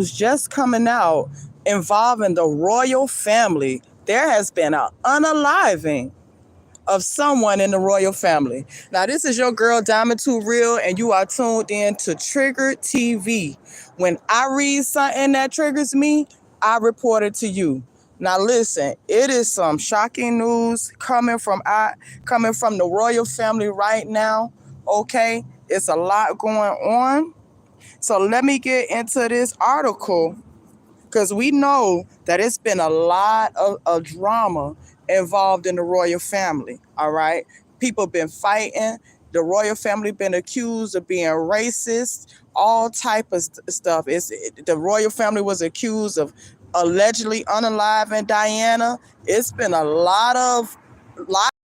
news just coming out involving the royal family. There has been an unaliving of someone in the royal family. Now, this is your girl Diamond Too Real, and you are tuned in to Trigger TV. When I read something that triggers me, I report it to you. Now, listen, it is some shocking news coming from the royal family right now. Okay, it's a lot going on. So let me get into this article because we know that it's been a lot of drama involved in the royal family. All right, people been fighting. The royal family been accused of being racist, all type of stuff. The royal family was accused of allegedly unaliving Diana. It's been a lot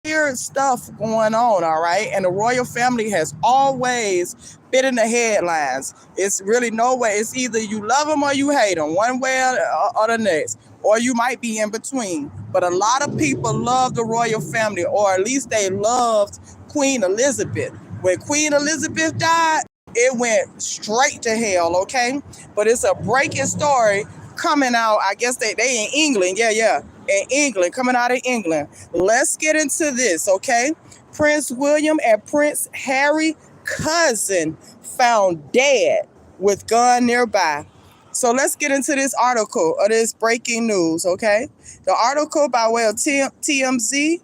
weird stuff going on, all right? And the royal family has always been in the headlines. It's really no way. It's either you love them or you hate them, one way or the next. Or you might be in between. But a lot of people love the royal family, or at least they loved Queen Elizabeth. When Queen Elizabeth died, it went straight to hell, okay? But it's a breaking story coming out. I guess they in England. Yeah. In England, coming out of England. Let's get into this, okay? Prince William and Prince Harry cousin found dead with gun nearby. So let's get into this article of this breaking news, okay? The article by way of TMZ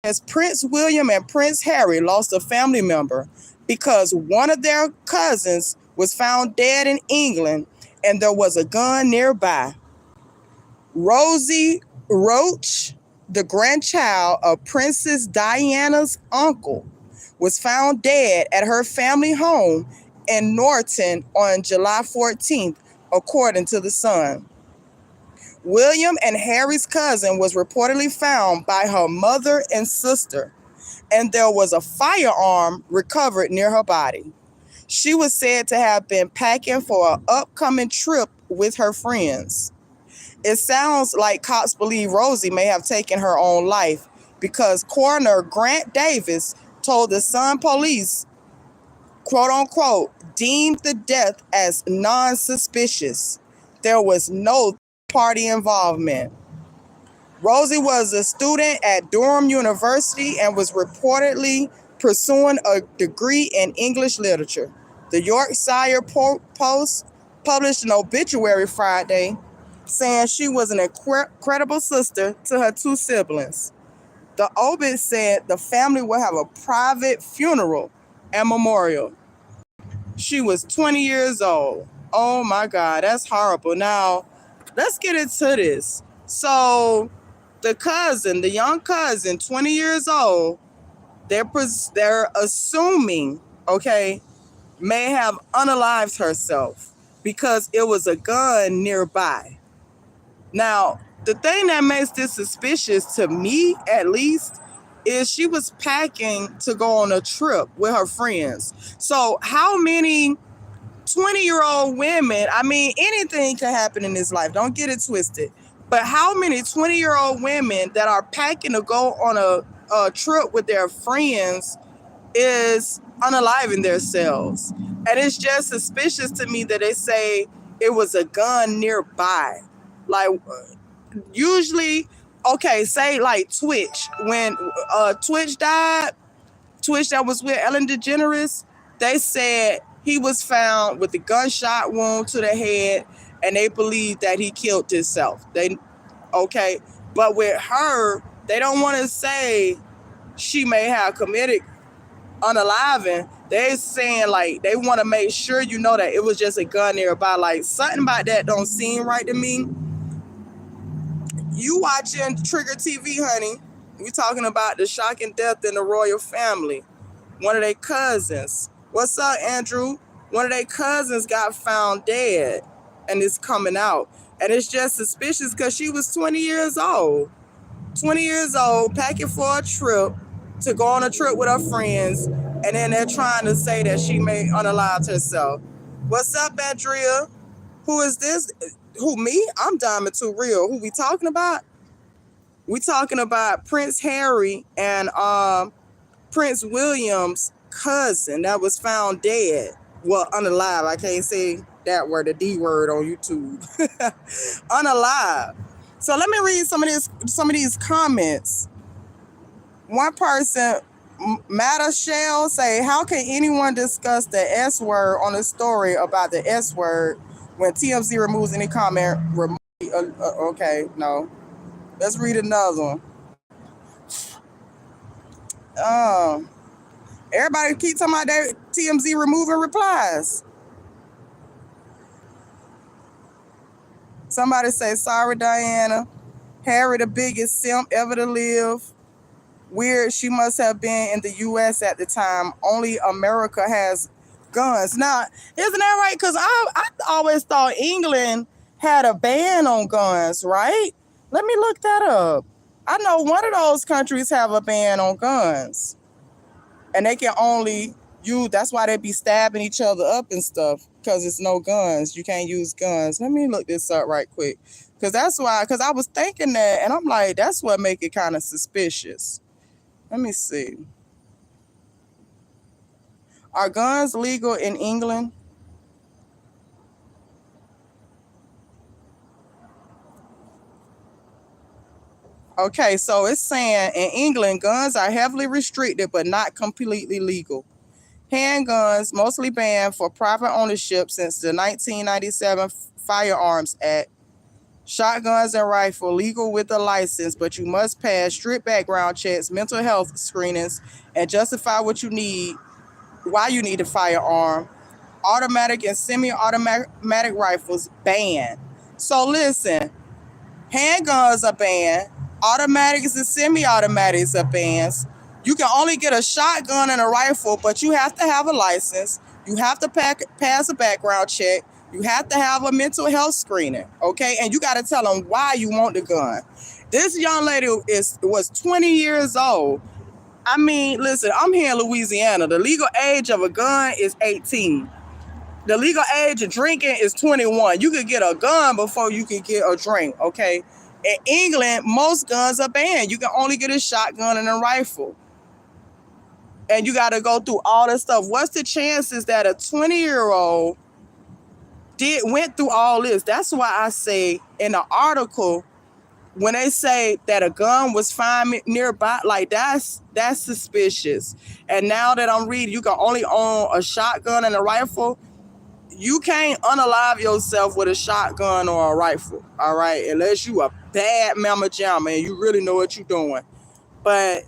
says Prince William and Prince Harry lost a family member because one of their cousins was found dead in England and there was a gun nearby. Rosie Roach, the grandchild of Princess Diana's uncle, was found dead at her family home in Norton on July 14th, according to The Sun. William and Harry's cousin was reportedly found by her mother and sister, and there was a firearm recovered near her body. She was said to have been packing for an upcoming trip with her friends. It sounds like cops believe Rosie may have taken her own life because coroner Grant Davis told the Sun police, quote unquote, deemed the death as non-suspicious. There was no party involvement. Rosie was a student at Durham University and was reportedly pursuing a degree in English literature. The Yorkshire Post published an obituary Friday saying she was an incredible sister to her two siblings. The obit said the family will have a private funeral and memorial. She was 20 years old. Oh my God, that's horrible. Now, let's get into this. So, the young cousin, 20 years old, they're assuming, okay, may have unalived herself because it was a gun nearby. Now, the thing that makes this suspicious to me, at least, is she was packing to go on a trip with her friends. So how many 20-year-old women, I mean, anything can happen in this life. Don't get it twisted. But how many 20-year-old women that are packing to go on a trip with their friends is unaliving themselves? And it's just suspicious to me that they say it was a gun nearby. Like, usually, okay, say like Twitch. When Twitch died, Twitch that was with Ellen DeGeneres, they said he was found with a gunshot wound to the head, and they believe that he killed himself. Okay, but with her, they don't want to say she may have committed unaliving. They're saying like they want to make sure you know that it was just a gun nearby. Like something about that don't seem right to me. You watching Trigger TV, honey. We talking about the shocking death in the royal family. One of their cousins. What's up, Andrew? One of their cousins got found dead, and it's coming out. And it's just suspicious because she was 20 years old. 20 years old, packing for a trip to go on a trip with her friends, and then they're trying to say that she may unalive herself. What's up, Andrea? Who is this? Who, me? I'm Diamond Too Real. Who we talking about? We talking about Prince Harry and Prince William's cousin that was found dead. Well, unalive, I can't say that word, the D word on YouTube. Unalive. So let me read some of these comments. One person, Matter Shell, say, how can anyone discuss the S word on a story about the S word when TMZ removes any comment remotely? Okay, no. Let's read another one. Um, Everybody keep talking about that TMZ removing replies. Somebody say, sorry, Diana. Harry, the biggest simp ever to live. Weird, she must have been in the U.S. at the time. Only America has guns. Now, isn't that right? Because I always thought England had a ban on guns, right? Let me look that up. I know one of those countries have a ban on guns. And they can only use, that's why they be stabbing each other up and stuff, because it's no guns. You can't use guns. Let me look this up right quick. Because that's why, because I was thinking that, and I'm like, that's what make it kind of suspicious. Let me see. Are guns legal in England? Okay, so it's saying in England, guns are heavily restricted but not completely legal. Handguns mostly banned for private ownership since the 1997 Firearms Act. Shotguns and rifle legal with a license, but you must pass strict background checks, mental health screenings, and justify why you need a firearm. Automatic and semi-automatic rifles banned. So listen, handguns are banned. Automatics and semi-automatics are banned. You can only get a shotgun and a rifle, but you have to have a license. You have to pass a background check. You have to have a mental health screening, okay? And you got to tell them why you want the gun. This young lady was 20 years old. I mean, listen, I'm here in Louisiana. The legal age of a gun is 18. The legal age of drinking is 21. You could get a gun before you can get a drink, okay? In England, most guns are banned. You can only get a shotgun and a rifle. And you got to go through all this stuff. What's the chances that a 20-year-old went through all this? That's why I say in the article, when they say that a gun was found nearby, like that's suspicious. And now that I'm reading, you can only own a shotgun and a rifle. You can't unalive yourself with a shotgun or a rifle, all right? Unless you a bad mama jamma and you really know what you're doing. But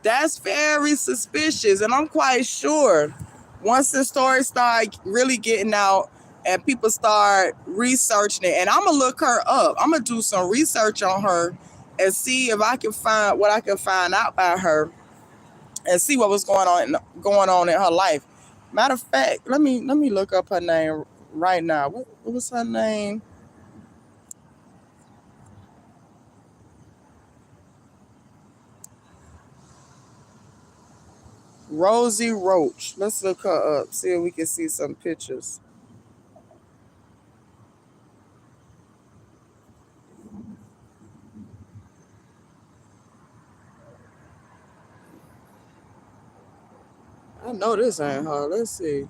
that's very suspicious, and I'm quite sure once the story start really getting out and people start researching it, and I'm gonna look her up. I'm gonna do some research on her and see if I can find what I can find out about her and see what was going on in her life. Matter of fact, let me look up her name right now. What was her name? Rosie Roach. Let's look her up, see if we can see some pictures. I know this ain't her. Let's see.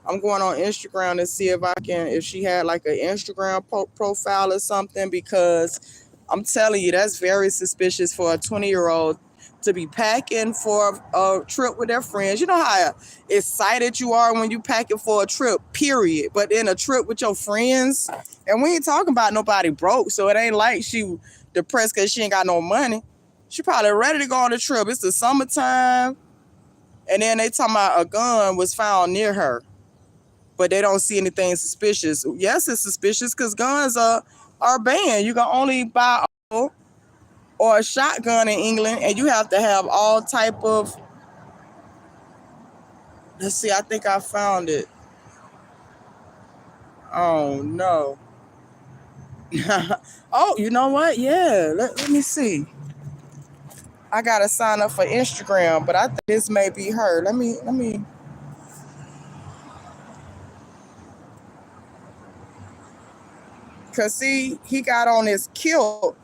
I'm going on Instagram to see if she had like an Instagram profile or something, because I'm telling you, that's very suspicious for a 20-year-old to be packing for a trip with their friends. You know how excited you are when you packing for a trip, period. But then a trip with your friends, and we ain't talking about nobody broke, so it ain't like she depressed because she ain't got no money. She probably ready to go on the trip. It's the summertime, and then they talking about a gun was found near her, but they don't see anything suspicious. Yes, it's suspicious because guns are banned. You can only buy or a shotgun in England, and you have to have all type of. Let's see. I think I found it. Oh no. Oh, you know what? Yeah. Let me see. I gotta sign up for Instagram, but I think this may be her. Let me. Cause see, he got on his kilt,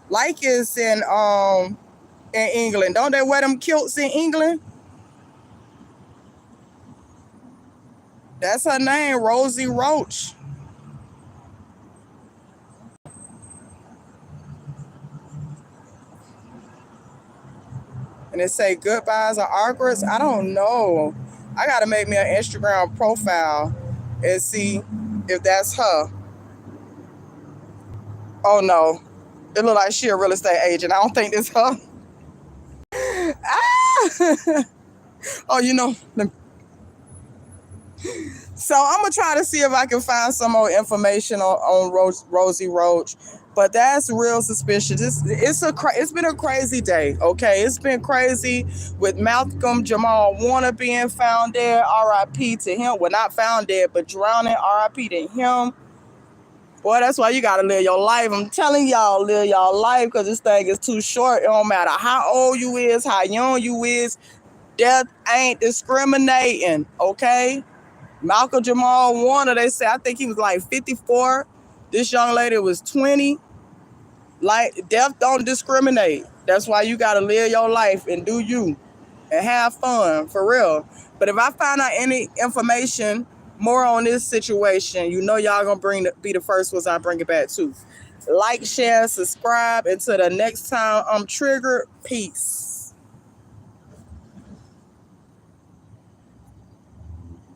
like it's in England. Don't they wear them kilts in England? That's her name, Rosie Roach. And it say goodbyes are awkward. I don't know. I gotta make me an Instagram profile and see if that's her. Oh no. It look like she a real estate agent. I don't think it's her. Ah! Oh, so I'm gonna try to see if I can find some more information on Rosie Roach. But that's real suspicious. It's been a crazy day. Okay, it's been crazy with Malcolm Jamal Warner being found dead. R.I.P. to him. Well, not found dead, but drowning. R.I.P. to him. Boy, that's why you gotta live your life. I'm telling y'all, live y'all life because this thing is too short. It don't matter how old you is, how young you is. Death ain't discriminating. Okay. Malcolm Jamal Warner, they say, I think he was like 54. This young lady was 20. Like, death don't discriminate. That's why you got to live your life and do you and have fun, for real. But if I find out any information more on this situation, you know y'all going to be the first ones I bring it back to. Like, share, subscribe. Until the next time I'm triggered, peace.